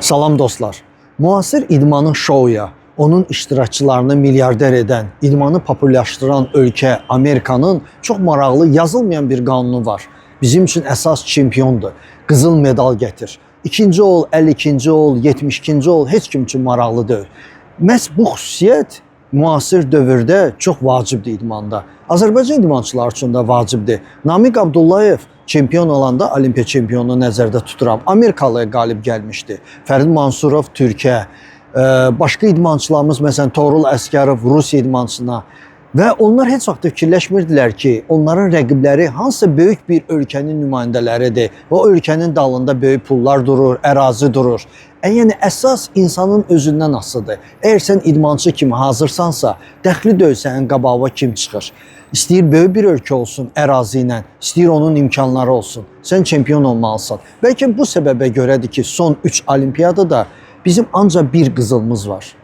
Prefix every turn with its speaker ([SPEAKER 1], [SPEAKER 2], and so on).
[SPEAKER 1] Salam dostlar. Müasir idmanın şouya, onun iştirakçılarını milyarder edən, idmanı populyarlaşdıran ölkə Amerikanın çox maraqlı yazılmayan bir qanunu var. Bizim üçün əsas çempiondur. Qızıl medal gətir. İkinci ol, 52-ci ol, 72-ci ol, heç kim üçün maraqlı deyil. Məhz bu xüsusiyyət müasir dövrdə çox vacibdir idmanda. Azərbaycan idmançıları üçün də vacibdir. Namiq Abdullayev çempion olanda, olimpiya çempionu nəzərdə tuturam, Amerikalıya qalib gəlmişdi. Fərid Mansurov Türkiyə, başqa idmançılarımız məsələn Toğrul Əsgərov Rusiya idmançısına və onlar heç vaxt fikirləşmirdilər ki, onların rəqibləri hansısa böyük bir ölkənin nümayəndələridir. O ölkənin dalında böyük pullar durur, ərazi durur. Yəni əsas insanın özündən asılıdır. Əgər sən idmançı kimi hazırsansa, dəxli deyil sənin qabağına kim çıxır. İstəyir böyük bir ölkə olsun ərazi ilə, istəyir onun imkanları olsun. Sən çempion olmalısan. Bəlkə bu səbəbə görədir ki, son 3 olimpiyadada bizim ancaq bir qızılımız var.